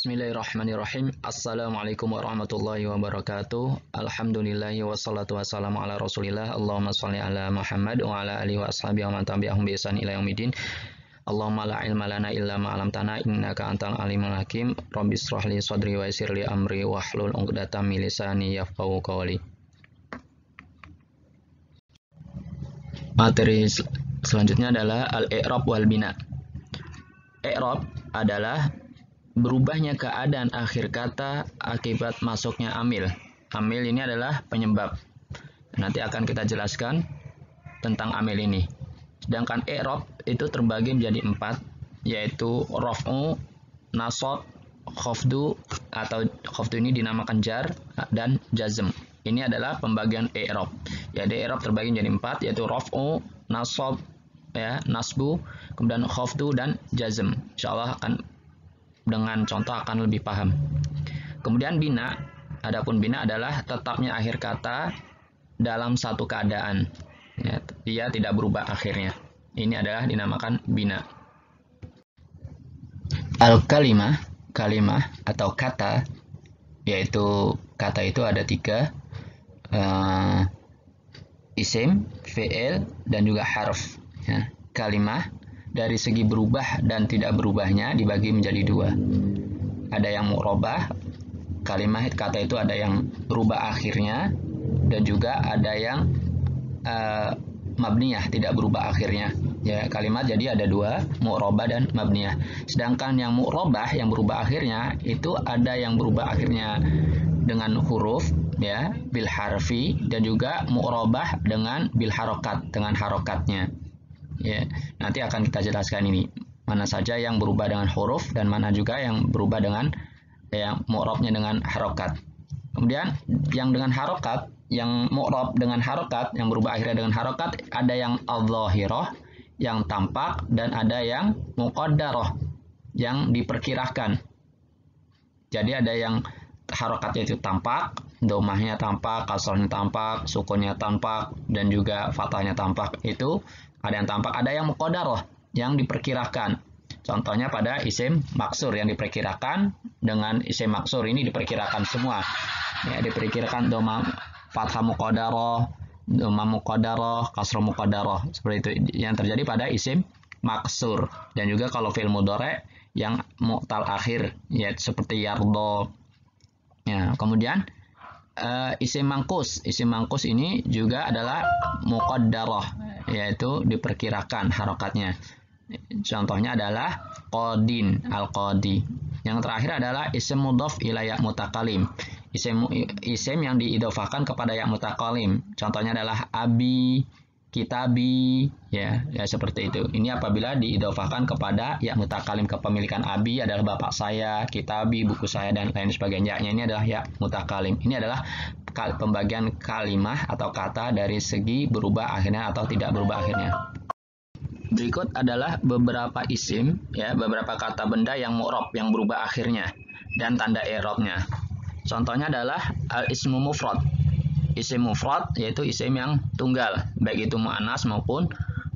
Bismillahirrahmanirrahim. Assalamualaikum warahmatullahi wabarakatuh. Alhamdulillahi wassalatu wassalamu ala rasulillah. Allahumma sholli ala Muhammad wa ala alihi wa ashabihi wa man tabi'ahum bi ihsan ila yaumidin. Allahumma la ilma lana illa ma 'allamtana innaka antal alimul hakim. Rabbi shrah li sadri wa yassir li amri wahlul 'uqdatam min lisani yafqahu qawli. Materi selanjutnya adalah al-i'rab wal bina. I'rab adalah berubahnya keadaan akhir kata akibat masuknya amil. Amil ini adalah penyebab. Nanti akan kita jelaskan tentang amil ini. Sedangkan i'rab itu terbagi menjadi 4, yaitu raf'u, nasab, khafdu, atau khafdu ini dinamakan jar, dan jazm. Ini adalah pembagian i'rab. Jadi i'rab terbagi menjadi 4, yaitu raf'u, nasab, nasbu, kemudian khafdu dan jazm. Insyaallah akan dengan contoh akan lebih paham. Kemudian bina, adapun bina adalah tetapnya akhir kata dalam satu keadaan. Ya, dia tidak berubah akhirnya. Ini adalah dinamakan bina. Al-kalimah, kalimah atau kata, yaitu kata itu ada 3, isim, fi'il, dan juga harf. Ya, kalimah dari segi berubah dan tidak berubahnya dibagi menjadi 2. Ada yang mu'robah, kalimah kata itu ada yang berubah akhirnya, dan juga ada yang mabniyah, tidak berubah akhirnya. Ya, kalimat jadi ada 2, mu'robah dan mabniyah. Sedangkan yang mu'robah, yang berubah akhirnya, itu ada yang berubah akhirnya dengan huruf, ya, bil harfi, dan juga mu'robah dengan bil harokat, dengan harokatnya. Ya, nanti akan kita jelaskan ini mana saja yang berubah dengan huruf dan mana juga yang berubah dengan yang mu'rabnya dengan harokat. Kemudian yang dengan harokat, yang mu'rab dengan harokat, yang berubah akhirnya dengan harokat, ada yang al-zahirah, yang tampak, dan ada yang muqaddarah, yang diperkirakan. Jadi ada yang harokatnya itu tampak, domahnya tampak, kasrahnya tampak, sukunnya tampak, dan juga fathahnya tampak. Itu ada yang tampak, ada yang muqaddarah, yang diperkirakan. Contohnya pada isim maksur yang diperkirakan, dengan isim maksur ini diperkirakan semua. Ya, diperkirakan doma fathah muqaddarah, doma muqaddarah, kasrah muqaddarah. Seperti itu yang terjadi pada isim maksur. Dan juga kalau fi'il mudhari' yang mu'tal akhir, ya seperti yardo. Ya, kemudian isim mangkus ini juga adalah muqaddarah, yaitu diperkirakan harokatnya. Contohnya adalah qadin, al-qadi. Yang terakhir adalah isim mudhaf ila ya mutakalim, isim yang diidhofahkan kepada ya mutakalim. Contohnya adalah abi, kitabi, ya seperti itu. Ini apabila diidhofahkan kepada ya mutakalim, kepemilikan abi adalah bapak saya, kitabi buku saya, dan lain sebagainya. Ini adalah ya mutakalim. Ini adalah pembagian kalimah atau kata dari segi berubah akhirnya atau tidak berubah akhirnya. Berikut adalah beberapa isim, ya, beberapa kata benda yang mu'rab, yang berubah akhirnya, dan tanda i'rabnya. Contohnya adalah al-ismu mufrad. Isim mufrad yaitu isim yang tunggal, baik itu mu'annas maupun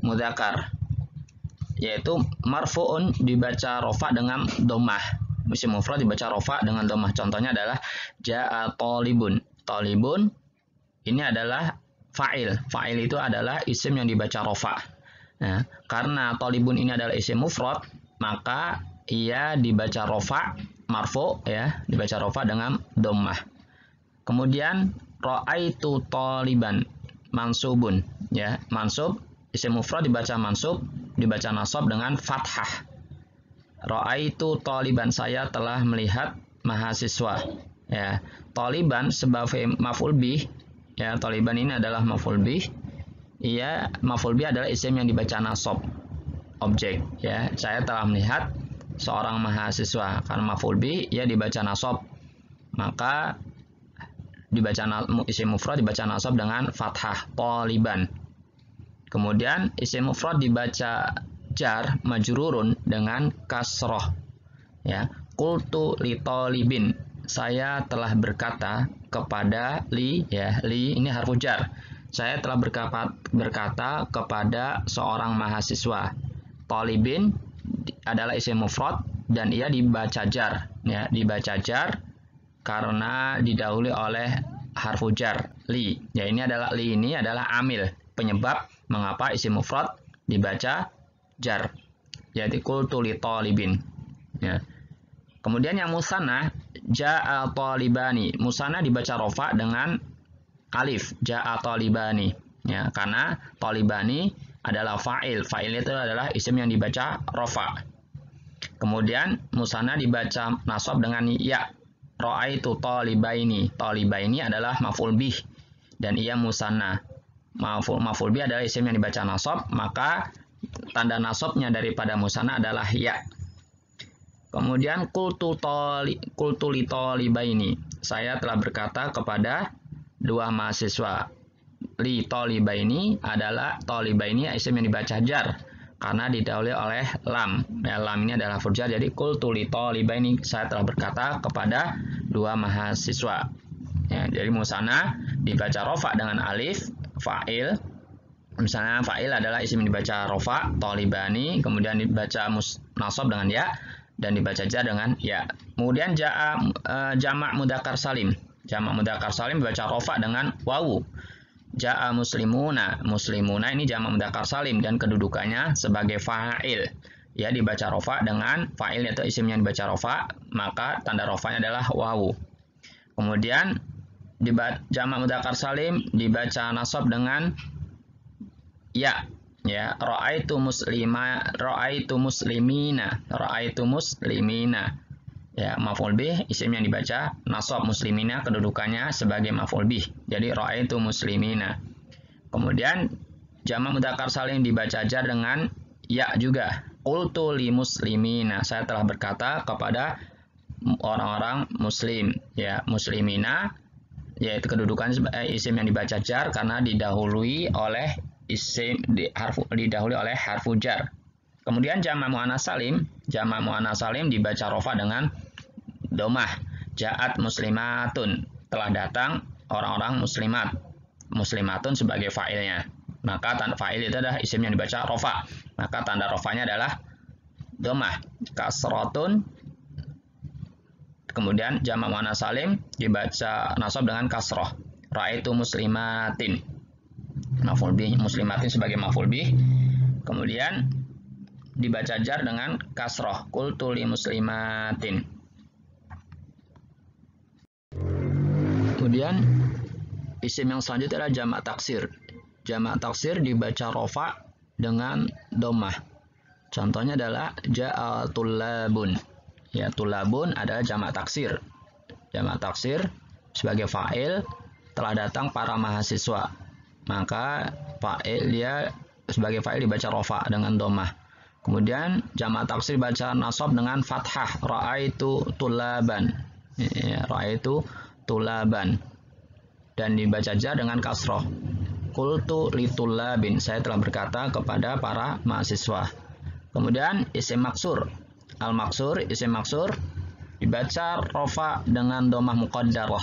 mudzakkar. Yaitu marfu'un dibaca rofa dengan dhammah. Isim mufrad dibaca rofa dengan dhammah. Contohnya adalah ja'a talibun. Talibun ini adalah fa'il. Fa'il itu adalah isim yang dibaca rofa. Nah, karena talibun ini adalah isim mufrad, maka ia dibaca rofa, marfu, ya, dibaca rofa dengan dhammah. Kemudian ra'aitu taliban, mansubun, ya, mansub, isim mufrad dibaca mansub, dibaca nasab dengan fathah. Ra'aitu taliban, saya telah melihat mahasiswa. Ya, taliban sebagai maf'ul bih, ya, taliban ini adalah maf'ul bih. Iya, maf'ul bih adalah isim yang dibaca nasab, objek, ya. Saya telah melihat seorang mahasiswa. Karena maf'ul bih ia dibaca nasab, maka dibaca isim mufrad dibaca nasab dengan fathah, taliban. Kemudian isim mufrad dibaca jar majrurun dengan kasroh, ya. Qultu li talibin, saya telah berkata kepada li, ya, li ini harfu jar. Saya telah berkata kepada seorang mahasiswa. Talibin adalah isim mufrad dan ia dibaca jar ya, dibaca jar karena didahului oleh harfu jar li. Ya, ini adalah li ini adalah amil, penyebab mengapa isim mufrad dibaca jar. Yaitu qultu li talibin. Ya. Kemudian yang musanna ja'a talibani. Musanna dibaca rofa dengan alif, ja'a talibani. Ya, karena talibani adalah fa'il. Fa'il itu adalah isim yang dibaca rofa. Kemudian musanna dibaca nasab dengan ya. Ra'aitu talibaini. Talibaini adalah maf'ul bih dan ia musanna. Maf'ul bih adalah isim yang dibaca nasab, maka tanda nasabnya daripada musanna adalah ya. Kemudian qultu li talibaini. Saya telah berkata kepada dua mahasiswa. Li talibaini adalah talibaini isim yang dibaca jar karena didahului oleh lam. Ya, lam ini adalah huruf jar. Jadi qultu li talibaini, saya telah berkata kepada dua mahasiswa. Ya, jadi musanna dibaca rofa dengan alif, fa'il. Misalnya fa'il adalah isim yang dibaca rofa, talibani, kemudian dibaca nasab dengan ya dan dibaca jar dengan ya. Kemudian jamak mudzakkar salim. Jamak mudzakkar salim dibaca rofa dengan wawu. Ja'a muslimuna. Muslimuna ini jamak mudzakkar salim dan kedudukannya sebagai fa'il. Ya, dibaca rofa dengan fa'il yaitu isim yang dibaca rofa, maka tanda rofanya adalah wawu. Kemudian jamak mudzakkar salim dibaca nasab dengan ya. Ya, ra'aitu muslimina. Ya, maf'ul bih isim yang dibaca nasab, muslimina kedudukannya sebagai maf'ul bih. Jadi ra'aitu muslimina. Kemudian jamak mudzakkar salim dibaca jar dengan ya juga. Qultu li muslimina. Saya telah berkata kepada orang-orang muslim. Ya, muslimina yaitu kedudukan isim yang dibaca jar karena didahului oleh harfu jar. Kemudian jamak muannats salim dibaca rofa dengan domah. Ja'at muslimatun, telah datang orang-orang muslimat. Muslimatun sebagai fa'ilnya. Maka tanda fa'il itu adalah isim yang dibaca rofa. Maka tanda rofanya adalah domah. Kasrotun. Kemudian jamak muannats salim dibaca nasab dengan kasroh. Ra'aitu muslimatin. Maf'ul bih, muslimatin sebagai maf'ul bih. Kemudian dibaca jar dengan kasroh. Qultu li muslimatin. Kemudian isim yang selanjutnya adalah jamak taksir. Jamak taksir dibaca rofa dengan domah. Contohnya adalah ja'a tullabun. Ya, tullabun adalah jamak taksir. Jamak taksir sebagai fa'il, telah datang para mahasiswa. Maka fa'il dia sebagai fa'il dibaca rofa dengan domah. Kemudian jamak taksir dibaca nasab dengan fathah. Ra'aitu tullaban. Ya, ra'aitu tullaban. Dan dibaca jar dengan kasroh. Qultu li tullabin. Saya telah berkata kepada para mahasiswa. Kemudian isim maksur. Al-maksur, isim maksur dibaca rofa dengan domah muqaddarah.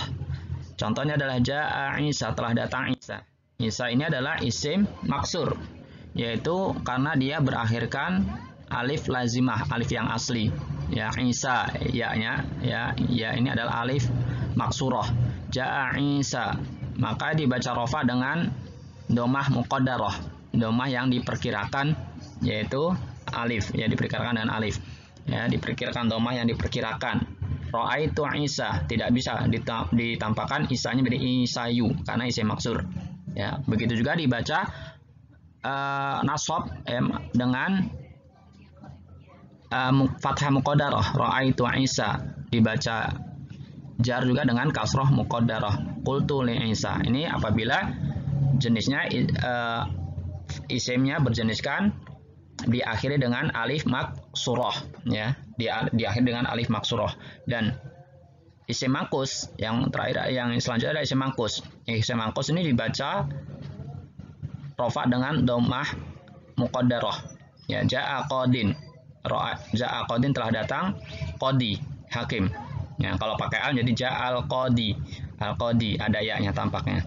Contohnya adalah ja'a Isa, telah datang Isa. Isa ini adalah isim maksur, yaitu karena dia berakhirkan alif lazimah, alif yang asli. Ya, Isa, ya-nya, ya ini adalah alif maksurah. Ja'a Isa, maka dibaca rofa dengan domah muqaddarah, domah yang diperkirakan, yaitu alif, ya diperkirakan dengan alif. Ya, diperkirakan domah yang diperkirakan. Ra'aitu Isa, tidak bisa ditampakkan Isanya menjadi Isayu karena isim maksur. Ya, begitu juga dibaca nasab dengan fathah muqaddarah. Ra'aitu Isa, dibaca jar juga dengan kasroh muqaddarah. Qultu li Isa. Ini apabila jenisnya isimnya berjeniskan diakhiri dengan alif maksurah, ya, diakhiri dengan alif maksurah. Dan isim mangkus yang terakhir, yang selanjutnya adalah isim mangkus. Isim mangkus ini dibaca rofa dengan domah muqaddarah. Ya, ja'a qadin. Ja'a qadin, telah datang qadi, hakim. Ya, kalau pakai al jadi ja'al qadi. Al-qadi ada ya-nya tampaknya.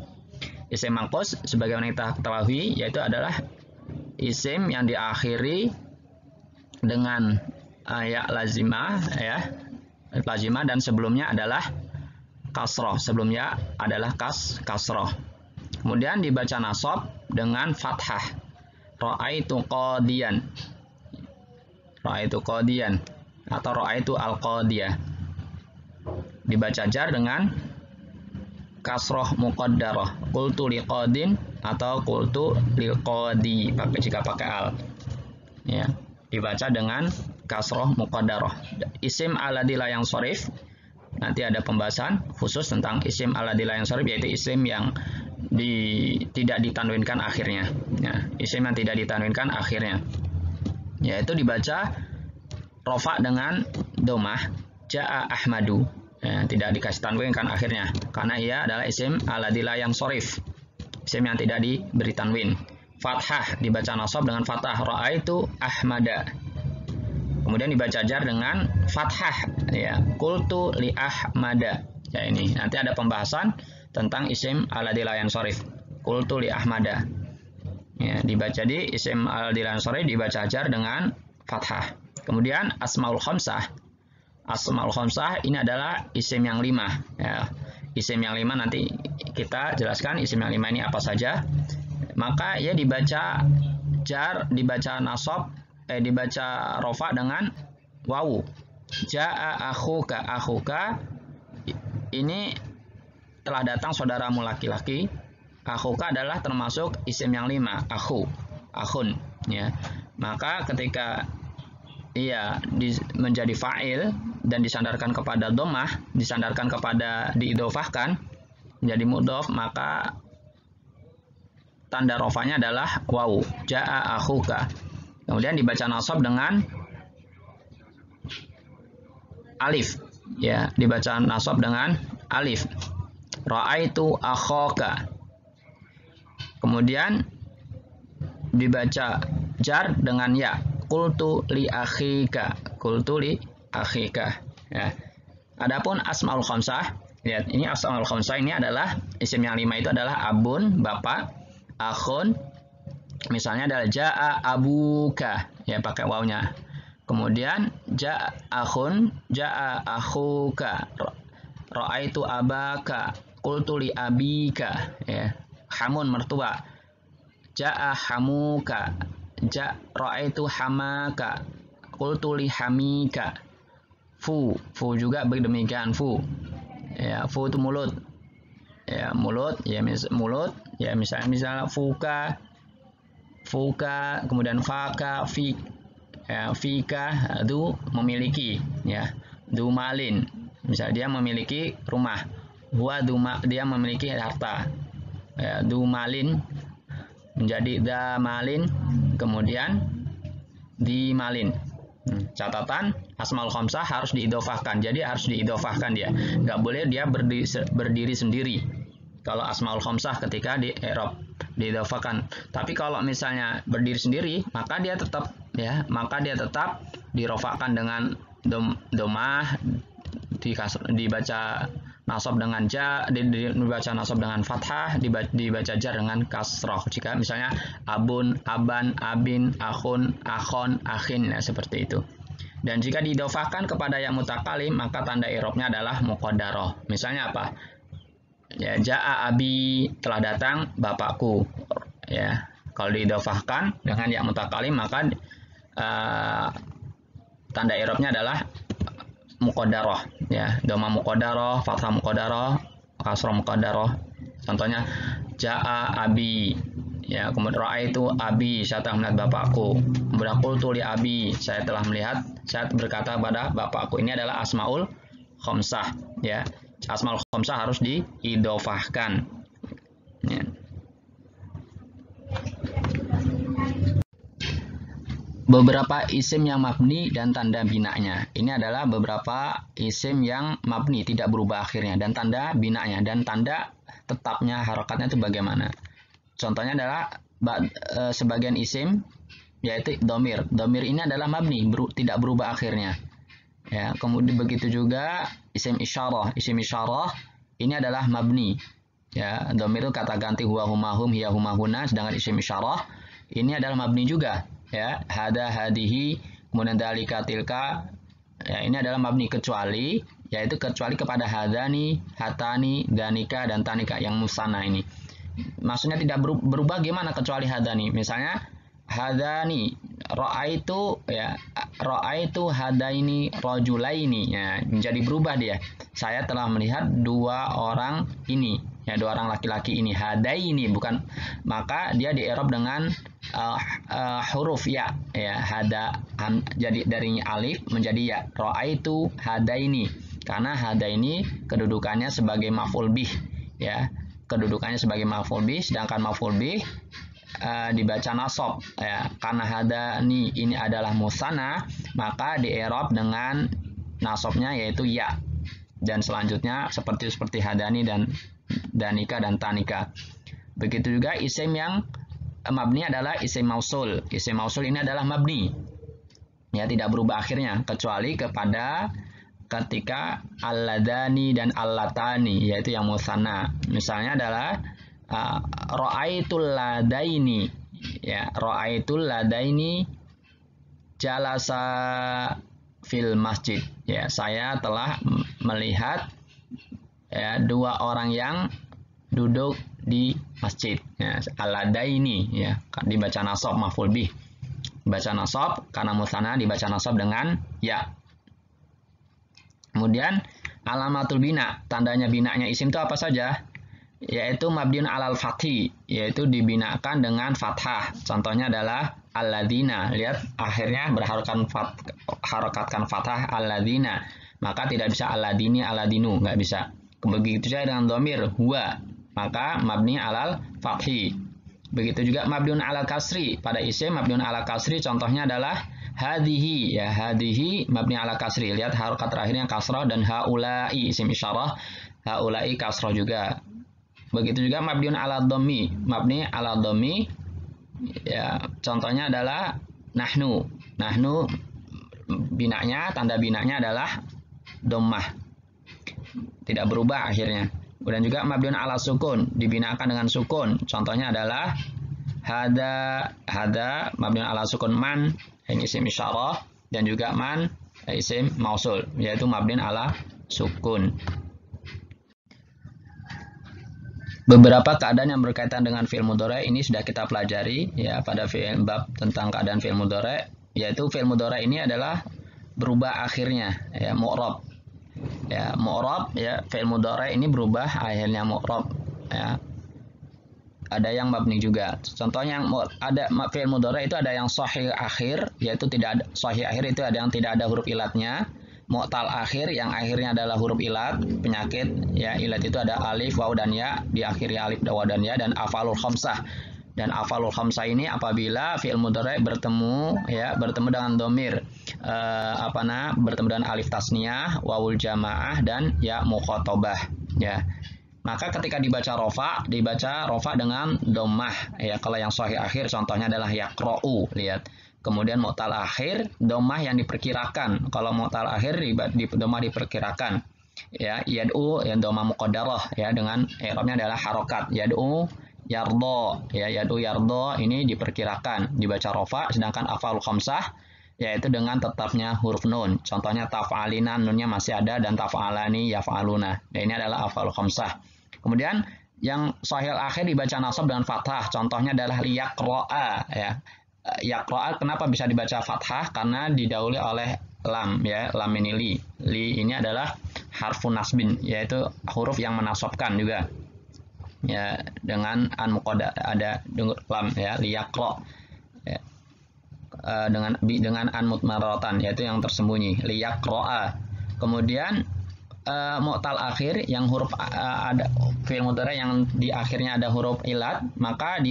Isim mangkus sebagaimana kita ketahui yaitu adalah isim yang diakhiri dengan ya lazimah, ya lazimah dan sebelumnya adalah kasroh. Sebelumnya adalah kasroh. Kemudian dibaca nasab dengan fathah. Ra'aitu qadiyan. Ra'aitu qadiyan atau ra'aitu al-qadiyah. Dibaca jar dengan kasroh muqaddarah. Qultu liqadin atau qultu liqadi jika pakai al. Ya, dibaca dengan kasroh muqaddarah. Isim alladzi la yansharif, nanti ada pembahasan khusus tentang isim alladzi la yansharif, yaitu isim yang tidak ditanwinkan akhirnya. Ya, isim yang tidak ditanwinkan akhirnya, yaitu dibaca rofa dengan domah. Ja'a Ahmadu, ya, tidak dikasih tanwin kan akhirnya, karena ia adalah isim alladzi la yansharif, isim yang tidak diberi tanwin. Fathah dibaca nasab dengan fathah. Ra'aitu Ahmada. Kemudian dibaca jar dengan fathah, ya. Qultu li Ahmada. Ya, ini nanti ada pembahasan tentang isim alladzi la yansharif. Qultu li Ahmada. Ya, dibaca di isim alladzi la yansharif dibaca jar dengan fathah. Kemudian asmaul khamsah. Asmaul khamsah ini adalah isim yang 5, ya. Isim yang 5 nanti kita jelaskan isim yang 5 ini apa saja. Maka ya dibaca jar, dibaca nasab, dibaca rofa dengan wawu. Ja'a akhuka. Akhuka ini telah datang saudaramu laki-laki. Akhuka adalah termasuk isim yang 5, akhu, akhun, ya. Maka ketika ia menjadi fa'il dan disandarkan kepada dhammah, disandarkan kepada diidhofahkan menjadi mudhof, maka tanda rofanya adalah wawu. Ja'a akhuka. Kemudian dibaca nasab dengan alif, ya, dibaca nasab dengan alif. Ra'aitu akhaka. Kemudian dibaca jar dengan ya. Qultu li akhika. Qultu li akhika, ya. Adapun asmaul khamsah, lihat ini asmaul khamsah ini adalah isim yang 5 itu adalah abun, bapak, akhun, misalnya adalah ja'a abuka, ya, pakai wawunya. Kemudian ja'a akhun, ja'a akhuka, ra'aitu abaka, qultu li abika, ya. Hamun, mertua, ja'a hamuka, ra'aitu hamaka, qultu li hamika. Fu juga demikian, fu, ya, fu itu mulut, ya, mulut, ya, mulut, ya, misalnya fuka, kemudian faka, ya, fika, du memiliki, ya, du malin, misalnya dia memiliki rumah, dia memiliki harta, ya, du malin menjadi da malin, kemudian di malin. Catatan, asmaul khamsah harus diidhofahkan, jadi harus diidhofahkan dia, nggak boleh dia berdiri sendiri kalau asmaul khamsah ketika di i'rab diidhofahkan. Tapi kalau misalnya berdiri sendiri, maka dia tetap, ya, dirofakkan dengan domah, dibaca nasab dengan dibaca nasab dengan fathah, dibaca jar dengan kasroh. Jika misalnya abun, aban, abin, akhun, akhon, akhin, ya, seperti itu. Dan jika didofahkan kepada yang mutakalim, maka tanda i'rabnya adalah muqaddarah. Misalnya apa? Ya, ja'a abi, telah datang bapakku, ya. Kalau didofahkan dengan yang mutakalim, maka tanda i'rabnya adalah muqaddarah, ya, dhamma muqaddarah, fathah muqaddarah, kasrah muqaddarah. Contohnya ja'a abi, ya, kemudian ra'aitu abi, saya telah melihat bapakku. Kemudian qultu li abi, saya berkata pada bapakku. Ini adalah asmaul khamsah, ya. Asmaul khamsah harus diidhofahkan, ya. Beberapa isim yang mabni dan tanda binanya. Ini adalah beberapa isim yang mabni, tidak berubah akhirnya, dan tanda binanya, dan tanda tetapnya, harokatnya itu bagaimana. Contohnya adalah sebagian isim, yaitu domir. Domir ini adalah mabni, tidak berubah akhirnya, ya. Kemudian begitu juga isim isyarah. Isim isyarah ini adalah mabni, ya. Domir itu kata ganti huwa, huma, hum, hiya, huma, huna. Sedangkan isim isyarah ini adalah mabni juga, ya. Hada, hadihi, kemudian dalika, tilka, Ya, ini adalah mabni kecuali, yaitu kecuali kepada hadani, hatani, danika, dan tanika yang musanna ini. Maksudnya tidak berubah gimana kecuali hadani. Misalnya hadani, ra'aitu ya, ra'aitu hadaini rajulaini, ya, menjadi berubah dia. Saya telah melihat dua orang ini, ya, dua orang laki-laki ini. Hadaini bukan, maka dia di i'rab dengan huruf ya, jadi dari alif menjadi ya. Ra'aitu hadaini, karena hadaini kedudukannya sebagai maf'ul bih, ya, kedudukannya sebagai maf'ul bih, sedangkan maf'ul bih dibaca nasab, ya, karena hadani ini adalah musanna, maka di i'rab dengan nasabnya yaitu ya. Dan selanjutnya seperti hadani dan danika dan tanika. Begitu juga isim yang mabni adalah isim mausul. Isim mausul ini adalah mabni, ya, tidak berubah akhirnya kecuali ketika alladani dan allatani, yaitu yang musanna. Misalnya adalah ra'aitul ladaini, ya, ra'aitul ladaini jalasa fil masjid, ya, saya telah melihat, ya, dua orang yang duduk di masjid, ya. Aladaini, ya, dibaca nasab maf'ul bih, dibaca nasab karena musanna dibaca nasab dengan ya. Kemudian alamatul bina, tandanya binanya isim itu apa saja? Yaitu mabniun alal fathi, yaitu dibinakan dengan fathah. Contohnya adalah alladzina, lihat akhirnya harokatkan fathah alladzina, maka tidak bisa alladini alladinu, nggak bisa. Begitu saja dengan dhamir huwa, maka mabni alal fathi. Begitu juga mabniun alal kasri, pada isim mabniun alal kasri, contohnya adalah hadhihi, ya, hadhihi mabni alal kasri, lihat harokat terakhirnya kasrah, dan haulai isim isyarah, haulai kasrah juga. Begitu juga mabniun ala dhammi, mabni ala dhammi, ya, contohnya adalah nahnu. Nahnu binanya, tanda binanya adalah dhammah, tidak berubah akhirnya. Kemudian juga mabniun ala sukun, dibinakan dengan sukun, contohnya adalah hada mabniun ala sukun, man ini isim isyarah, dan juga man isim mausul, yaitu mabniun ala sukun. Beberapa keadaan yang berkaitan dengan fi'il mudhari ini sudah kita pelajari, ya, pada bab tentang keadaan fi'il mudhari, yaitu fi'il mudhari ini adalah berubah akhirnya, ya, mu'rab. Ya, mu'rab, ya, fi'il mudhari ini berubah akhirnya mu'rab, ya. Ada yang mabni juga. Contohnya yang ada fi'il mudhari itu ada yang sahih akhir, yaitu tidak ada sahih akhir, itu ada yang tidak ada huruf ilatnya. Mu'tal akhir, yang akhirnya adalah huruf ilat, penyakit, ya, ilat itu ada alif, waw, dan ya, diakhiri alif, waw, dan ya, dan afalul khamsah. Dan afalul khamsah ini apabila fi'il mudhari bertemu, ya, bertemu dengan dhamir, bertemu dengan alif tasniyah, wawul jamaah, dan ya mukhatabah, ya. Maka ketika dibaca rofa dengan dhammah, ya, kalau yang sahih akhir contohnya adalah yaqra'u, lihat. Kemudian mu'tal akhir, dhammah yang diperkirakan. Kalau mu'tal akhir dhammah diperkirakan. Ya, yad'u yang dhammah muqaddarah, ya, dengan i'rabnya adalah harokat. Yad'u yardo, ya, yad'u yardo ini diperkirakan dibaca rofa, sedangkan afalul khamsah yaitu dengan tetapnya huruf nun. Contohnya taf'alina, nunnya masih ada, dan taf'alani yaf'aluna. Nah, ini adalah afalul khamsah. Kemudian yang sahih akhir dibaca nasab dengan fathah. Contohnya adalah liyaqra'a, ya. Yaqra'a kenapa bisa dibaca fathah? Karena didahului oleh lam, ya, lam ini li. Li ini adalah harfun nasbin, yaitu huruf yang menasabkan juga. Ya, dengan an muqaddar ada lam, ya, liyaqra. Ya. Dengan an mutmarratan, yaitu yang tersembunyi, liyaqra'a. Kemudian mu'tal akhir yang huruf ada fi'il mudhari yang di akhirnya ada huruf ilat, maka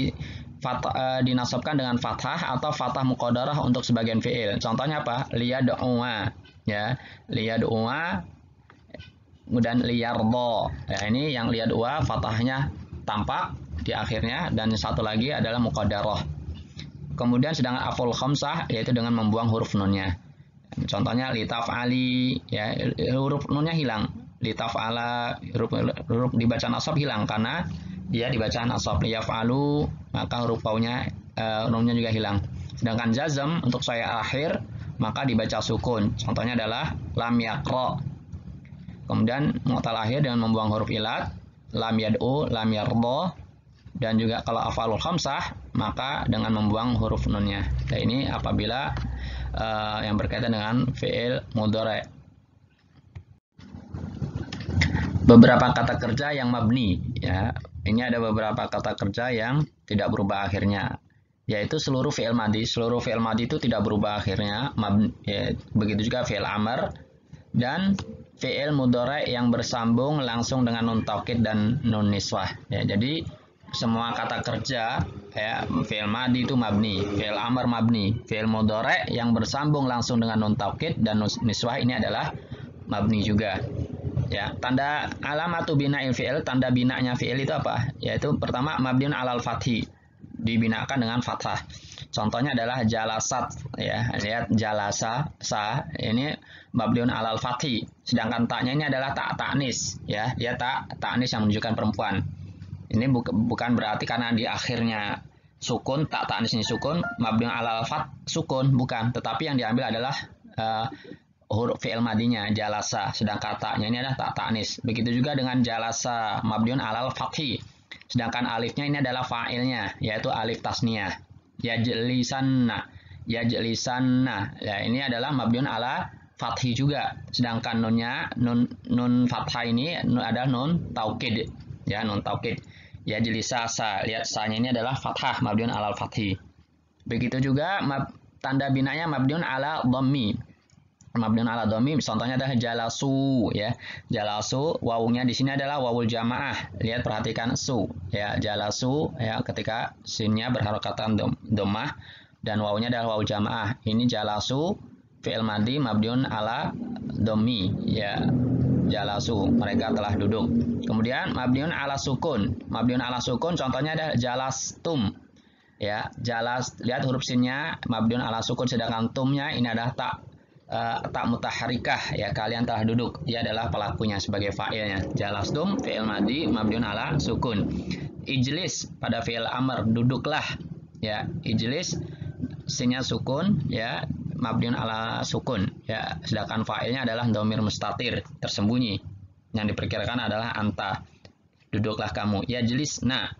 dinasabkan dengan fathah atau fathah muqaddarah untuk sebagian fi'il. Contohnya apa? Liyad'u'a, ya, liyad'u'a, kemudian liyardo. Ya, ini yang liyad'u'a fathahnya tampak di akhirnya, dan satu lagi adalah muqaddarah. Kemudian sedangkan aful khamsah yaitu dengan membuang huruf nunnya. Contohnya litaf'ali, ya, huruf nunnya hilang. Litaf'ala, huruf dibaca nasab hilang karena dia dibaca nasab. Liyaf'alu, maka huruf wawnya nunnya juga hilang. Sedangkan jazm untuk saya akhir maka dibaca sukun. Contohnya adalah lam yaqra. Kemudian mu'tal akhir dengan membuang huruf ilat, lam yad'u, lam yarda, dan juga kalau af'alul khamsah maka dengan membuang huruf nunnya. Nah, ini apabila yang berkaitan dengan fi'il mudhari'. Beberapa kata kerja yang mabni, ya. Ini ada beberapa kata kerja yang tidak berubah akhirnya, yaitu seluruh fi'il madhi. Seluruh fi'il madhi itu tidak berubah akhirnya, ya. Begitu juga fi'il amr dan fi'il mudhari' yang bersambung langsung dengan nun taukid dan nun niswah. Ya, jadi semua kata kerja, ya, fi'il madhi itu mabni, fi'il amr mabni, fi'il mudhari' yang bersambung langsung dengan nun taukid dan nun niswah ini adalah mabni juga. Ya, tanda alamatu bina'il fi'il, tanda binanya fi'il itu apa? Yaitu pertama mabniun alal fathi, dibinakan dengan fathah. Contohnya adalah jalasat, ya. Lihat jalasa, sa, ini mabniun alal fathi. Sedangkan taknya ini adalah tak ta'nis, ya. Dia tak ta'nis yang menunjukkan perempuan. Ini bukan berarti karena di akhirnya sukun, tak ta'nis ini sukun, mabniun alal fath sukun, bukan. Tetapi yang diambil adalah huruf fi'il madinya jalasa, sedangkan taknya ini adalah tak ta'nis. Begitu juga dengan jalasa mabniun alal fathi, sedangkan alifnya ini adalah fa'ilnya, yaitu alif tasniyah. Yajlisanna, yajlisanna, ya, ini adalah mabniun ala fathi juga, sedangkan nunnya nun fathah ini adalah nun taukid, ya, nun taukid. Yajlisasa, lihat sa-nya ini adalah fathah mabniun alal fathi. Begitu juga tanda binanya mabniun ala dhammi. Mabniun ala dhammi, contohnya adalah jalasu, ya. Jalasu, wawunya di sini adalah wawul jamaah. Lihat, perhatikan su, ya, jalasu, ya, ketika sinnya berharokatan dhammah dan wawunya adalah wawul jamaah. Ini jalasu fi'il madhi mabniun ala dhammi, ya. Jalasu, mereka telah duduk. Kemudian mabniun ala sukun. Mabniun ala sukun contohnya adalah jalastum. Ya, jalas, lihat huruf sinnya mabniun ala sukun, sedangkan tumnya ini adalah tak mutaharikah, ya, kalian telah duduk. Ia adalah pelakunya sebagai fa'ilnya. Jalastum fi'il madhi mabniun ala sukun. Ijlis pada fi'il amr, duduklah, ya. Ijlis sinnya sukun, ya, mabniun ala sukun, ya. Sedangkan fa'ilnya adalah dhamir mustatir, tersembunyi. Yang diperkirakan adalah anta. Duduklah kamu. Yajlisna.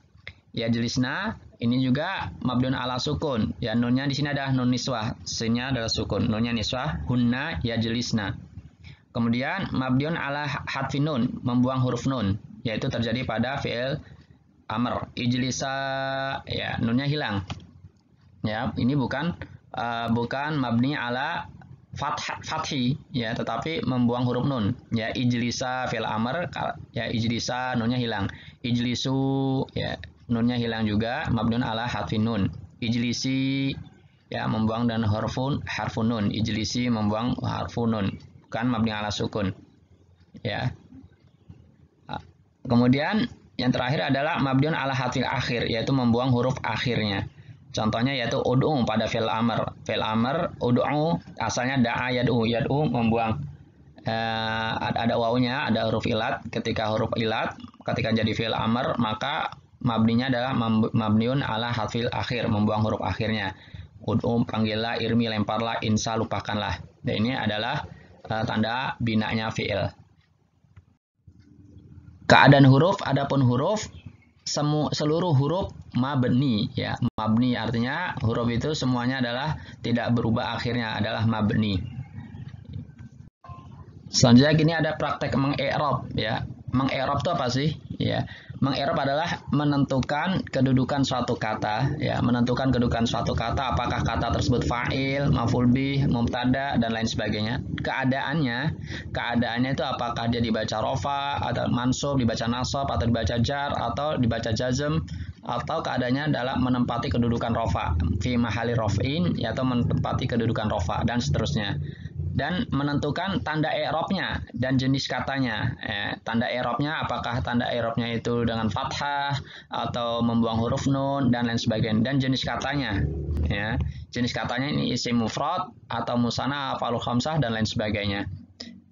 Yajlisna ini juga mabniun ala sukun. Ya, nunnya di sini adalah nun niswah, sinnya adalah sukun, nunnya niswah, hunna yajlisna. Kemudian mabniun ala hadfin nun, membuang huruf nun, yaitu terjadi pada fi'il amr. Ijlisa, ya, nunnya hilang. Ya, ini bukan mabni ala fathi, ya, tetapi membuang huruf nun. Ya, ijlisa fi'il amr, ya, ijlisa nunnya hilang. Ijlisu, ya, nunnya hilang juga, mabniun ala harfin nun. Ijlisi, ya, membuang dan harfun nun. Ijlisi membuang harfun nun, bukan mabni ala sukun, ya. Kemudian yang terakhir adalah mabniun ala harfil akhir, yaitu membuang huruf akhirnya. Contohnya yaitu ud'u pada fi'il amr. Fi'il amr ud'u asalnya da'a yad'u, yad'u membuang ada wawunya, ada huruf ilat. Ketika huruf ilat ketika jadi fi'il amr, maka mabninya adalah mabniun ala harfil akhir, membuang huruf akhirnya. Ud'um, panggillah, irmi, lemparlah, insa, lupakanlah. Dan ini adalah tanda binanya fi'il. Keadaan huruf, adapun huruf, seluruh huruf mabni, ya. Mabni artinya huruf itu semuanya adalah tidak berubah akhirnya, adalah mabni. Selanjutnya gini ada praktek mengi'rab, ya. Mengi'rab itu apa sih? Ya, mengi'rab adalah menentukan kedudukan suatu kata, ya, menentukan kedudukan suatu kata, apakah kata tersebut fa'il, maf'ul bih, mubtada, dan lain sebagainya. Keadaannya itu apakah dia dibaca rofa atau mansub, dibaca nasab atau dibaca jar atau dibaca jazm, atau keadaannya adalah menempati kedudukan rofa fi mahali rof'in, atau menempati kedudukan rofa, dan seterusnya. Dan menentukan tanda i'rabnya dan jenis katanya. Tanda i'rabnya, apakah tanda i'rabnya itu dengan fathah atau membuang huruf nun dan lain sebagainya, dan jenis katanya, ya. Jenis katanya ini isim mufrad atau musanna, af'alul khamsah, dan lain sebagainya.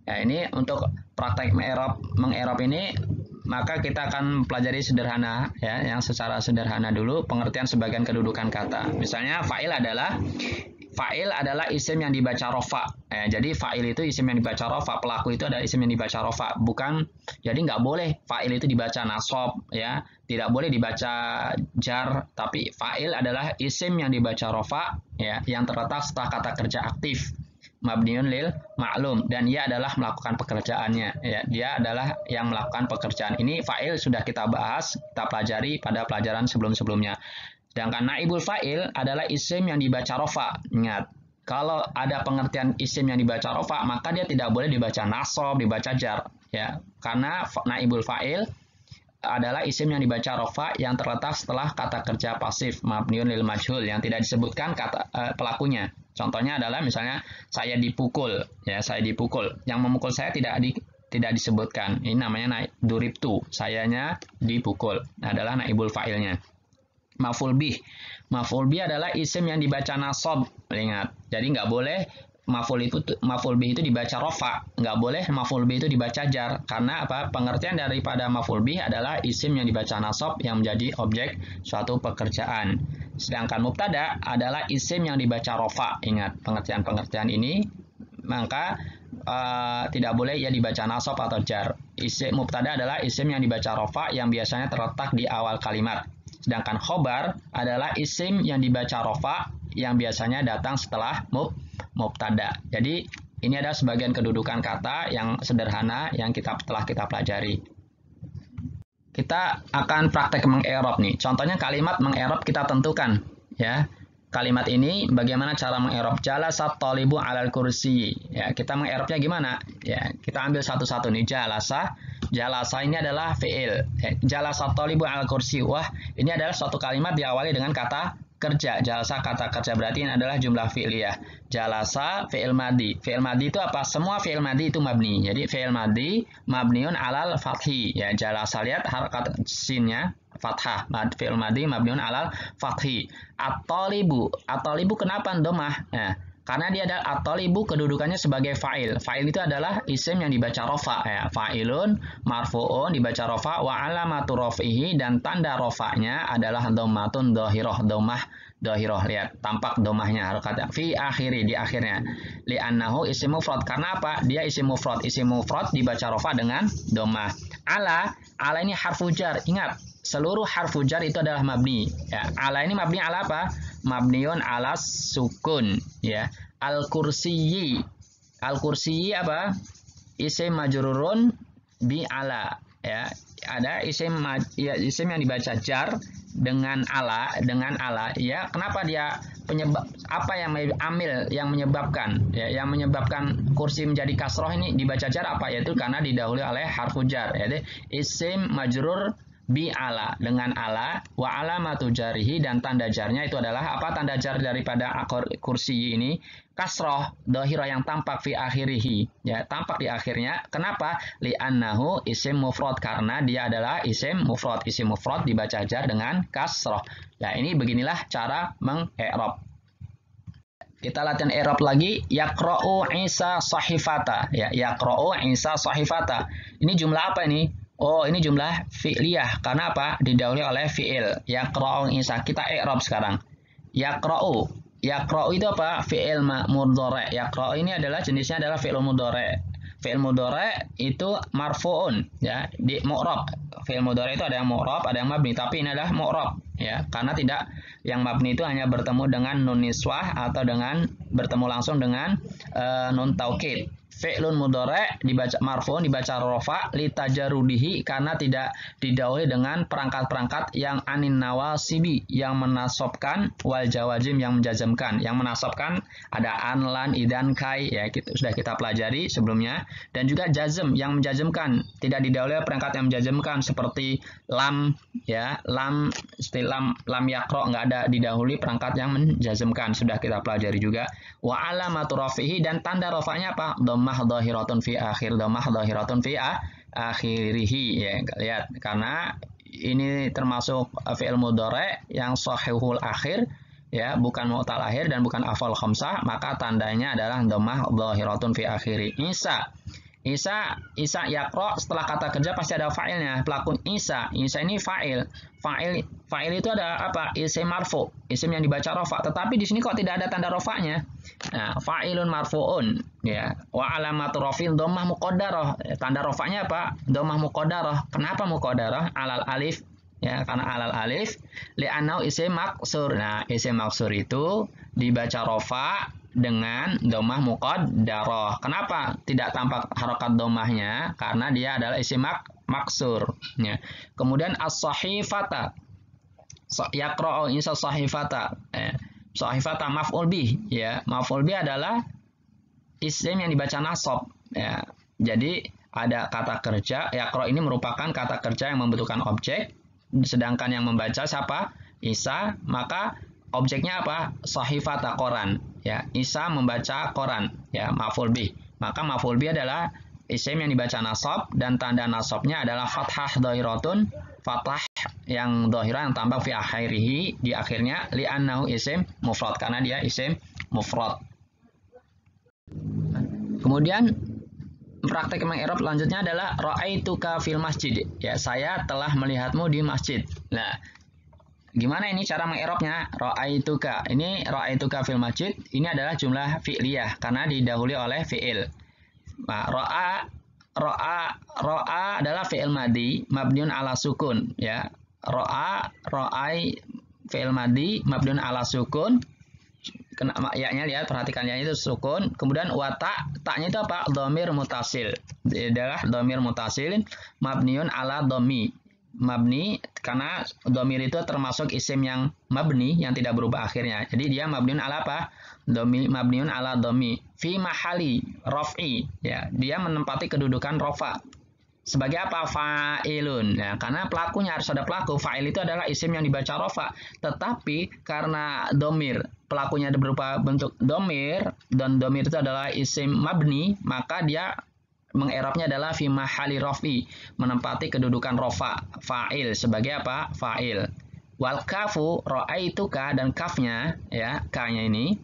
Ya, ini untuk praktek mengi'rab ini, maka kita akan pelajari sederhana, ya, yang secara sederhana dulu pengertian sebagian kedudukan kata. Misalnya fa'il adalah Fa'il adalah isim yang dibaca rofa. Jadi fa'il itu isim yang dibaca rofa, pelaku itu adalah isim yang dibaca rofa, bukan. Jadi nggak boleh fa'il itu dibaca nasab, ya, tidak boleh dibaca jar. Tapi fa'il adalah isim yang dibaca rofa, ya, yang terletak setelah kata kerja aktif, mabniun lil ma'lum, dan ia adalah melakukan pekerjaannya, ya, dia adalah yang melakukan pekerjaan. Ini fa'il sudah kita bahas, kita pelajari pada pelajaran sebelum-sebelumnya. Sedangkan naibul fa'il adalah isim yang dibaca rofa. Ingat, kalau ada pengertian isim yang dibaca rofa, maka dia tidak boleh dibaca nasab, dibaca jar, ya, karena naibul fa'il adalah isim yang dibaca rofa yang terletak setelah kata kerja pasif mabniun lil majhul yang tidak disebutkan kata pelakunya. Contohnya adalah misalnya saya dipukul, ya, saya dipukul. Yang memukul saya tidak disebutkan. Ini namanya duribtu, sayanya dipukul. Adalah naibul fa'ilnya. Maf'ul bih. Maf'ul bih adalah isim yang dibaca nasab. Ingat. Jadi nggak boleh maf'ul bih itu dibaca rofa. Nggak boleh maf'ul bih itu dibaca jar. Karena apa? Pengertian daripada maf'ul bih adalah isim yang dibaca nasab yang menjadi objek suatu pekerjaan. Sedangkan mubtada adalah isim yang dibaca rofa. Ingat pengertian-pengertian ini. Maka tidak boleh ia dibaca nasab atau jar. Isim mubtada adalah isim yang dibaca rofa yang biasanya terletak di awal kalimat. Sedangkan khobar adalah isim yang dibaca rofa yang biasanya datang setelah mubtada. Jadi ini adalah sebagian kedudukan kata yang sederhana yang telah kita pelajari. Kita akan praktek menge'rab nih. Contohnya kalimat menge'rab kita tentukan, ya. Kalimat ini bagaimana cara menge'rab? Jalasat thalibu 'alal kursi. Ya, kita menge'rabnya gimana? Ya, kita ambil satu-satu nih. Jalasa ini adalah fi'il. Jalasat thalibu 'alal kursi. Wah, ini adalah suatu kalimat diawali dengan kata kerja. Jalasa kata kerja, berarti ini adalah jumlah fi'liyah. Jalasa fi'il madi. Fi'il madi itu apa? Semua fi'il madi itu mabni. Jadi fi'il madi mabniun 'alal fathi. Ya, jalasa, lihat harakat sinnya fathah. Fi'il madi mabniun 'alal fathi. At-thalibu. At-thalibu kenapa dhammah? Nah, karena dia adalah at-thalibu kedudukannya sebagai fa'il. Fa'il itu adalah isim yang dibaca rofa, ya. Fa'ilun marfu'un dibaca rofa, wa alamatu raf'ihi, dan tanda rofa'nya adalah dhammatun dhahirah, dhammah dhahirah. Lihat, tampak dhammahnya harakat fi akhiri, di akhirnya. Li'annahu isim mufrad. Karena apa? Dia isim mufrad. Isim mufrad dibaca rofa dengan dhammah. Ala ini harfu jar. Ingat, seluruh harfu jar itu adalah mabni. Ya, ala ini mabni ala apa? Mabniun ala sukun, ya. Al-kursiyyi. Al-kursiyyi apa? Isim majrurun bi ala, ya. Ada isim yang dibaca jar dengan ala, ya. Kenapa dia penyebab apa yang menyebabkan, ya, yang menyebabkan kursi menjadi kasroh ini dibaca jar apa? Yaitu karena didahului oleh harfu jar, yaitu isim majrur bi ala, dengan ala, wa alamatu jarihi, dan tanda jarnya itu adalah apa? Tanda jar daripada kursi ini kasroh dhahirah yang tampak fi akhirihi, ya, tampak di akhirnya. Kenapa? Li'annahu isim mufrad, karena dia adalah isim mufrad. Isim mufrad dibaca jar dengan kasroh. Ya, ini beginilah cara menge'rab. Kita latihan i'rab lagi. Yaqra'u Isa sahifata, ya, yaqra'u Isa sahifata. Ini jumlah apa ini? Oh, ini jumlah fi'liyah. Karena apa? Didahului oleh fi'il. Yaqra'u Isa. Kita i'rab sekarang. Yaqra'u. Yaqra'u itu apa? Fi'il mudhari'. Yaqra'u ini adalah jenisnya adalah fi'il mudhari'. Fi'il mudhari' itu marfu'un, ya, di mu'rab. Fi'il mudhari' itu ada yang mu'rab, ada yang mabni, tapi ini adalah mu'rab, ya. Karena tidak, yang mabni itu hanya bertemu dengan nun niswah atau dengan bertemu langsung dengan nun taukid. Fi'lun mudhari' dibaca marfu'un, dibaca rofa, litajarudihi, karena tidak didahului dengan perangkat-perangkat yang anin nawasibi, yang menasabkan, wal jawazim, yang menjazmkan. Yang menasabkan ada an, lan, idan, kai, ya, sudah kita pelajari sebelumnya. Dan juga jazm, yang menjazmkan, tidak didahului perangkat yang menjazmkan seperti lam, ya, lam, seperti lam yaqra, enggak ada didahului perangkat yang menjazmkan, sudah kita pelajari juga. Wa alamatu rafihi, dan tanda rafa'nya apa? Dhammah dhahiratun fi akhir, dhammah dhahiratun fi akhirihi, ya. Lihat, karena ini termasuk fi'il mudhari' yang sahihul akhir, ya, bukan mu'tal akhir dan bukan afal khamsah, maka tandanya adalah dhammah dhahiratun fi akhiri. Isa yakro, setelah kata kerja pasti ada fa'ilnya. Pelaku Isa ini fa'il. Fa'il itu ada apa? Isim marfu, isim yang dibaca rofa. Tetapi di sini kok tidak ada tanda rofanya? Nah, fa'ilun marfu'un, ya. Wa alamatu rofil dhammah muqaddarah. Tanda rofanya apa? Dhammah muqaddarah. Kenapa muqaddarah? Alal alif, ya, karena alal alif. Li'annau isim maksur. Nah, isim maksur itu dibaca rofa dengan domah muqaddarah. Kenapa tidak tampak harokat domahnya? Karena dia adalah isim maksur. Ya. Kemudian as-sahifata, yaqra'u insa sahifata. Sahifata maf'ul bih. Ya, maf'ul bih adalah isim yang dibaca nasab. Ya. Jadi ada kata kerja. Yaqra' ini merupakan kata kerja yang membutuhkan objek. Sedangkan yang membaca siapa? Isa. Maka objeknya apa? Sahifata, koran. Ya, Isa membaca koran. Ya, maf'ul bih. Maka maf'ul bih adalah isim yang dibaca nasab dan tanda nasabnya adalah fathah dhahiratun, fathah yang dhahirah yang tampak fi akhirihi, di akhirnya, li'annahu isim mufrad, karena dia isim mufrad. Kemudian praktek mengi'rab selanjutnya adalah ra'aituka fil masjid. Ya, saya telah melihatmu di masjid. Nah, gimana ini cara mengi'rabnya? Ra'aituka. Ini ra'aituka fil masjid. Ini adalah jumlah fi'liyah karena didahului oleh fi'il. Nah, ra'a adalah fi'il madhi mabniun ala sukun, ya. Ra'ai fi'il madhi mabniun ala sukun. Ya-nya lihat, perhatikan ya-nya itu sukun. Kemudian ta'nya itu apa? Dhamir mutasil. Ini adalah dhamir mutasil mabniun ala dhammi. Mabni karena dhamir itu termasuk isim yang mabni yang tidak berubah akhirnya. Jadi dia mabniun ala apa? Mabniun ala dhammi fi mahali raf'i, ya. Dia menempati kedudukan rofa. Sebagai apa? Fa'ilun. Nah, karena pelakunya harus ada pelaku. Fa'il itu adalah isim yang dibaca rofa. Tetapi karena dhamir pelakunya berupa bentuk dhamir dan dhamir itu adalah isim mabni, maka dia mengi'rabnya adalah fi mahali rafi, menempati kedudukan rofa, fa'il, sebagai apa? Fa'il. Wal kafu ra'aituka, dan kafnya, ya, ka-nya ini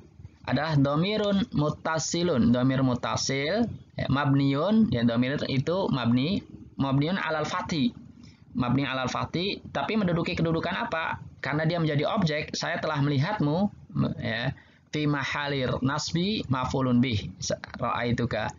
adalah dhamirun muttasilun, dhamir muttasil, ya, mabniun, ya, dhamir itu mabniun alal fathi. Mabni alal fathi, tapi menduduki kedudukan apa? Karena dia menjadi objek, saya telah melihatmu, ya, fi mahali nasbi maf'ulun bih, ra'aituka,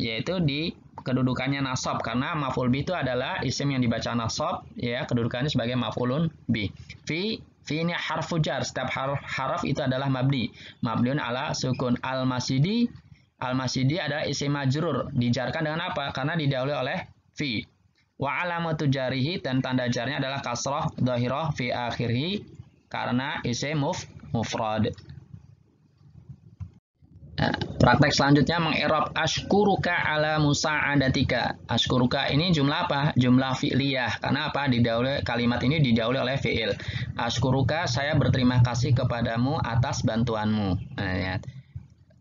yaitu di kedudukannya nasab, karena maf'ul bih itu adalah isim yang dibaca nasab, ya, kedudukannya sebagai maf'ulun bih. Fi ini harfu jar, setiap harf itu adalah mabniun ala sukun. Al-masjidi adalah isim majrur, dijarkan dengan apa? Karena didahului oleh fi. Wa alamatu jarihi, dan tanda jarnya adalah kasrah dhahirah fi akhirih, karena isim mufrad. Nah, praktek selanjutnya mengi'rab ashkuruka ala musa'adatika. Ashkuruka ini jumlah apa? Jumlah fi'liyah. Karena apa? Kalimat ini didahului oleh fi'il. Ashkuruka, saya berterima kasih kepadamu atas bantuanmu. Nah, ya.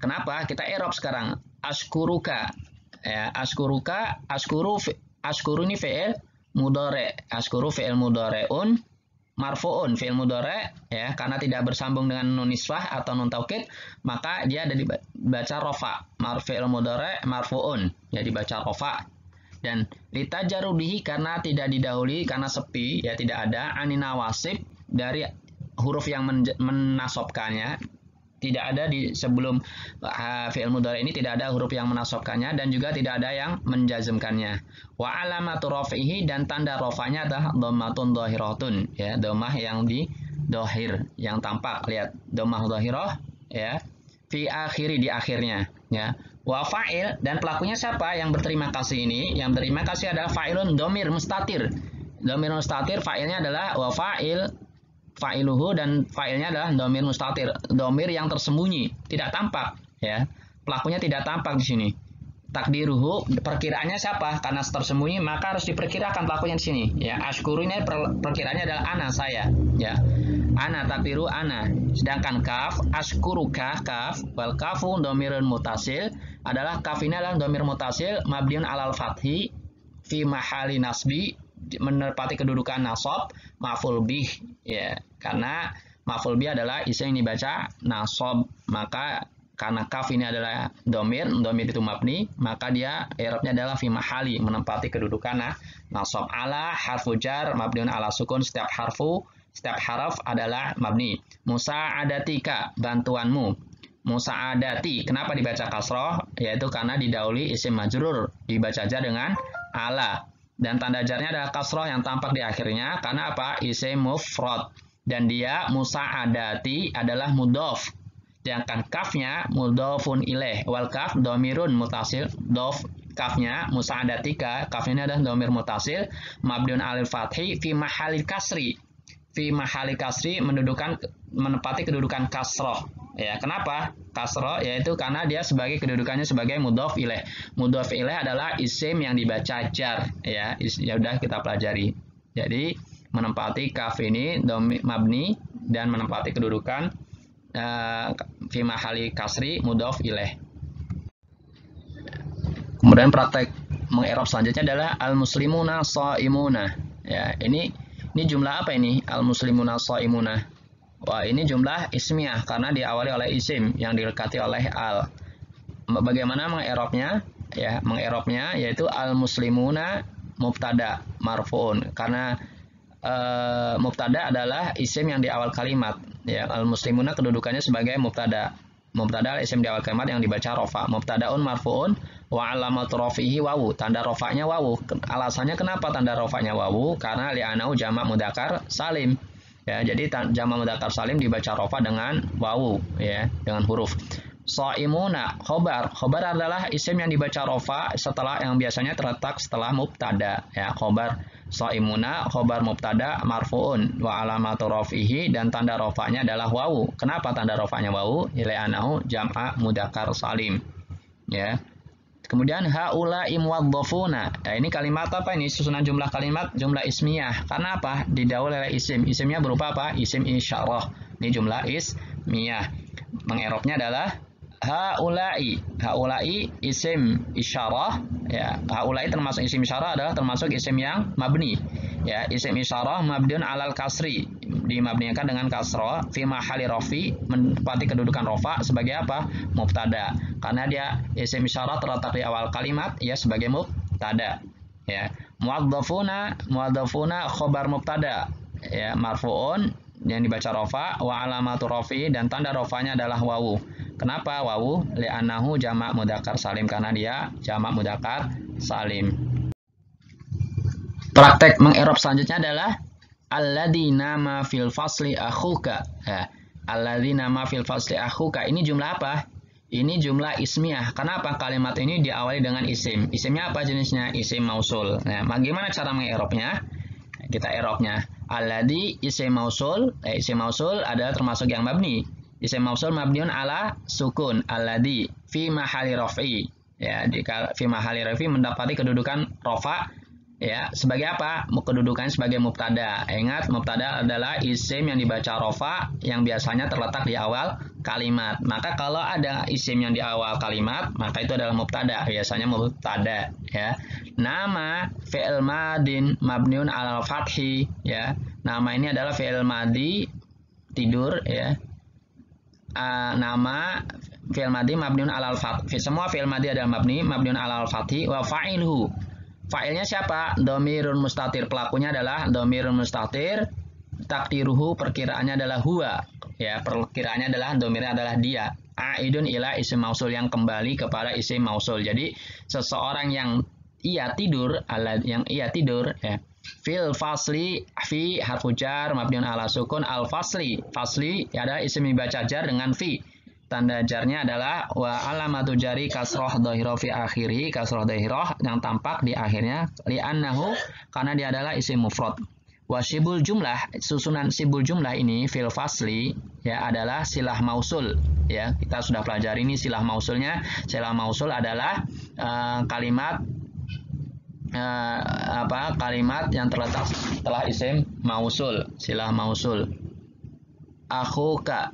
Kenapa? Kita i'rab sekarang. Ashkuruka. Ya, ashkuruka, ashkuru ini fi'il mudhari'. Ashkuru fi'il mudhari'un marfu'un, fi'il mudhari', ya, karena tidak bersambung dengan nun niswah atau nun taukid, maka dia ada dibaca rofa. Fi'il mudhari' marfu'un, ya, dibaca rofa. Dan litajarudihi, karena tidak didahului, karena sepi, ya, tidak ada anina wasib, dari huruf yang menasobkannya. Tidak ada di sebelum fi'il mudhari' ini, tidak ada huruf yang menasobkannya dan juga tidak ada yang menjazmkannya. Wa alamatu raf'ihi, dan tanda rafanya adalah dhammatun dhahiratun, ya, dhammah yang di dhahir, yang tampak. Lihat, dhammah dhahirah, ya, fi akhiri, di akhirnya, ya. Wa fa'il, dan pelakunya siapa yang berterima kasih ini? Yang berterima kasih adalah fa'ilun dhamir mustatir. Dhamir mustatir, fa'ilnya adalah wa fa'il, fa'iluhu, dan fa'ilnya adalah dhamir mustatir, dhamir yang tersembunyi, tidak tampak, ya. Pelakunya tidak tampak di sini. Takdiruhu, perkiraannya siapa? Karena tersembunyi, maka harus diperkirakan pelakunya di sini, ya. Ashkuru ini perkiraannya adalah ana, saya, ya. Ana, takdiru ana. Sedangkan kaf, ashkuruka, kaf, wal kafu dhamirun mutasil, adalah kaf ini adalah dhamir mutasil mabniun alal fathi fi mahali nasbi, menepati kedudukan nasab, maf'ul bih, ya, karena maf'ul bih adalah isim yang dibaca nasab, maka karena kaf ini adalah domir itu mabni, maka dia i'rabnya adalah fi mahali, menempati kedudukan nasab. Ala harfu jar mabniun ala sukun, setiap haraf adalah mabni. Musa'adatika, bantuanmu. Musa'adati, kenapa dibaca kasroh? Yaitu karena didahului isim majrur, dibaca jar dengan ala. Dan tanda jarnya adalah kasroh yang tampak di akhirnya, karena apa? Isim mufrad. Dan dia musa'adati adalah mudhof. Sedangkan kafnya mudhofun ilaih, wal kaf domirun mutasil, dof kafnya musa'adatika, kafnya ini adalah domir mutasil, mabniun alil fathi fi mahalil kasri. Fi mahalil kasri menempati kedudukan kasroh. Ya, kenapa kasroh? Yaitu karena dia kedudukannya sebagai mudhof ilaih. Mudhof ilaih adalah isim yang dibaca jar. Ya udah kita pelajari. Jadi menempati kaf ini mabni dan menempati kedudukan fi mahali kasri mudhof ilaih. Kemudian praktek mengi'rab selanjutnya adalah al-muslimuna shaimuna. Ya, ini jumlah apa ini? Al-muslimuna shaimuna. Wah, ini jumlah ismiyah karena diawali oleh isim yang dilekati oleh al. Bagaimana mengi'rabnya? Ya, mengi'rabnya yaitu al-muslimuna mubtada marfu'un, karena mubtada adalah isim yang di awal kalimat. Ya, al-muslimuna kedudukannya sebagai mubtada. Mubtada isim di awal kalimat yang dibaca rofa. Mubtadaun marfu'un wa alamatu rafihi wawu. Tanda rofanya wawu. Alasannya kenapa tanda rofanya wawu? Karena li'anau jamak mudzakkar salim. Ya, jadi jamak mudzakkar salim dibaca rofa dengan wawu, ya, dengan huruf. Shaimuna khobar. Khobar adalah isim yang dibaca rofa setelah yang biasanya terletak setelah mubtada. Ya, khobar. Shaimuna khobar mubtada marfu'un wa alamatu rafihi, dan tanda rofanya adalah wawu. Kenapa tanda rofanya wawu? Li'annahu jam'a mudzakkar salim. Ya. Kemudian haula'i muwaddafuna. Nah, ini kalimat apa ini? Susunan jumlah kalimat jumlah ismiyah. Karena apa? Didahului oleh isim. Isimnya berupa apa? Isim isyarah. Ini jumlah ismiyah. Mengi'rabnya adalah haula'i. Haula'i isim isyarah, ya. Haula'i termasuk isim isyarah, adalah termasuk isim yang mabni. Ya, isim isyarah mabniun alal kasri, dimabnikan dengan kasroh, fi mahali rafi, menempati kedudukan rofa sebagai apa? Mubtada. Karena dia isim isyarah terletak di awal kalimat, ya, sebagai mubtada. Ya. Muwaddafuna khobar mubtada, ya, marfu'un yang dibaca rofa, wa alamatu rafi, dan tanda rofanya adalah wawu. Kenapa wawu? Li'annahu jamak mudzakkar salim, karena dia jamak mudzakkar salim. Praktek mengi'rab selanjutnya adalah alladzi nama fil fasli akhuka. Ya, alladzi nama fil fasli akhuka. Ini jumlah apa? Ini jumlah ismiyah. Kenapa? Kalimat ini diawali dengan isim. Isimnya apa jenisnya? Isim mausul. Nah, bagaimana cara mengi'rabnya? Kita i'rabnya. Alladzi isim mausul. Isim mausul adalah termasuk yang mabni. Isim mausul mabniun ala sukun. Alladzi fi mahali raf'i. Ya, jika fi mahali raf'i mendapati kedudukan rofa, ya, sebagai apa? Kedudukannya sebagai mubtada. Ingat, mubtada adalah isim yang dibaca rofa yang biasanya terletak di awal kalimat. Maka kalau ada isim yang di awal kalimat, maka itu adalah mubtada. Biasanya mubtada, ya. Nama fi'il madin mabniun alal fathi, ya. Nama ini adalah fi'il madi, tidur, ya. Nama fi'il madi mabniun alal fathi. Semua fi'il madi adalah mabniun alal fathi wa fa'ilhu. Fa'ilnya siapa? Dhamirun mustatir. Pelakunya adalah dhamirun mustatir. Takdiruhu, perkiraannya adalah huwa. Ya, perkiraannya adalah dhamirnya adalah dia. Aidun ila isim mausul, yang kembali kepada isim mausul. Jadi seseorang yang ia tidur, ya. Fil fasli fi harfu jar mabniun ala sukun al fasli. Fasli adalah isim dibaca jar dengan fi. Tanda jarnya adalah wa alamatu jari kasroh dhahirah fi akhiri, kasroh dhahirah yang tampak di akhirnya, li'annahu, karena dia adalah isim mufrad. Wa sibul jumlah, susunan sibul jumlah ini fil fasli, ya, adalah silah mausul, ya. Kita sudah pelajari ini silah mausulnya. Silah mausul adalah kalimat kalimat yang terletak setelah isim mausul, silah mausul. Akhuka,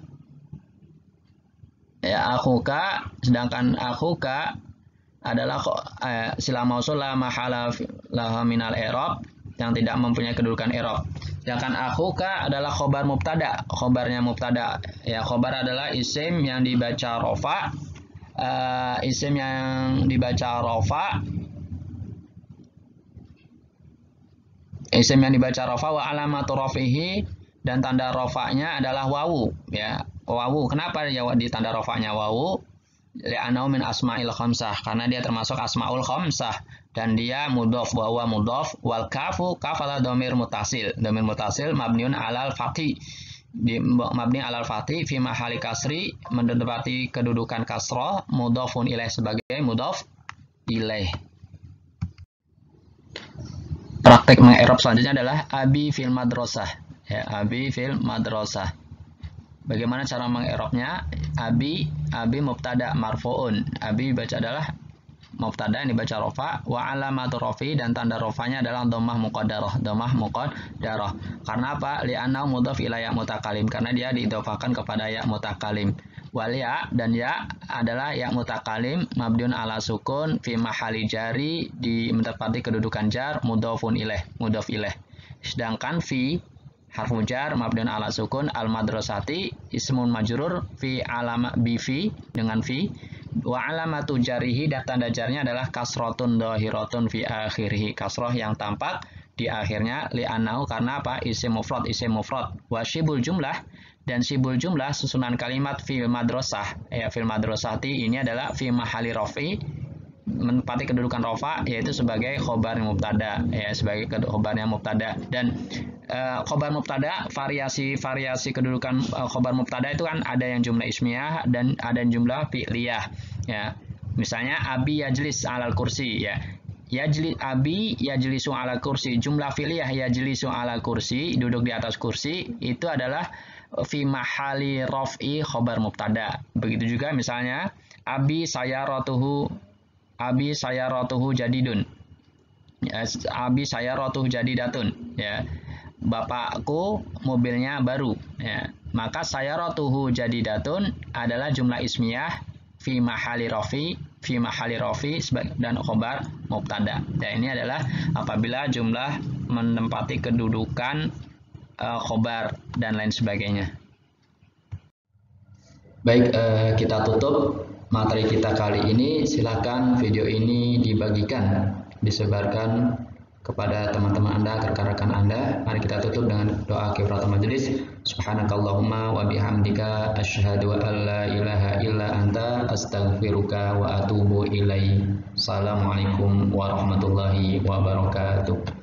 ya, akhuka, sedangkan akhuka adalah silah mausul la mahala laha minal i'rab, yang tidak mempunyai kedudukan i'rab. Sedangkan akhuka adalah khobar mubtada, khobarnya mubtada. Ya, khobar adalah isim yang dibaca rofa, isim yang dibaca rofa, isim yang dibaca rofa wa alamatu rafihi, dan tanda rofanya adalah wawu. Ya, wawu. Kenapa ya di tanda rofanya wawu? Li'anau min asma'il khamsah, karena dia termasuk asma'ul khamsah, dan dia mudhof, wa huwa mudhof. Wal kafu, kaf adalah dhamir mutasil, dhamir mutasil mabniun alal fathi, mabni alal fathi fi mahali kasri, mendapati kedudukan kasroh, mudhofun ilaih sebagai mudhof ilaih. Praktek menge'rab selanjutnya adalah abi fil madrasah. Ya, abi fil madrasah. Bagaimana cara menge'rabnya? Abi mubtada marfuun. Abi baca adalah mubtada yang dibaca rofa, wa alamatu rafi, dan tanda rofanya adalah dhammah muqaddarah, dhammah muqaddarah. Karena apa? Li'annahu mudhaf ila ya mutakalim, karena dia diidhofakan kepada ya mutakalim. Wal ya, dan ya adalah ya mutakalim mabniun ala sukun fi mahali jari, di menempati kedudukan jar, mudhofun ilaih, mudhof ilaih. Sedangkan fi harfu jar mabniun ala sukun, al madrasati ismun majrur fi alama bi fi, dengan fi, wa alamatu jarihi, dan tanda jarnya adalah kasrotun dhahiratun fi akhirih, kasroh yang tampak di akhirnya, li'annahu, karena apa? Isim mufrad, wa syibul jumlah, dan syibul jumlah susunan kalimat fil madrasah, ya fil madrasati ini adalah fi mahali rafi, menempati kedudukan rofa, yaitu sebagai khobar mubtada, ya sebagai khobarnya mubtada. Dan khobar mubtada, variasi kedudukan khobar mubtada itu kan ada yang jumlah ismiyah dan ada yang jumlah fi'liyah. Ya, misalnya abi yajlis alal kursi, ya abi yajlisu ala kursi, jumlah fi'liyah yajlisu ala kursi, duduk di atas kursi, itu adalah fi mahali raf'i khobar mubtada. Begitu juga misalnya abi sayaratuhu jadidun, ya, abi sayaratuhu jadidatun, ya bapakku mobilnya baru, ya maka sayaratuhu jadidatun adalah jumlah ismiyah fi mahali rafi dan khobar mubtada. Dan ini adalah apabila jumlah menempati kedudukan khobar dan lain sebagainya. Baik, kita tutup materi kita kali ini. Silakan video ini dibagikan, disebarkan kepada teman-teman Anda, rekan-rekan Anda. Mari kita tutup dengan doa kifaratul majelis. Subhanakallahumma wa bihamdika asyhadu an la ilaha illa anta astaghfiruka wa atubu ilaik. Assalamualaikum warahmatullahi wabarakatuh.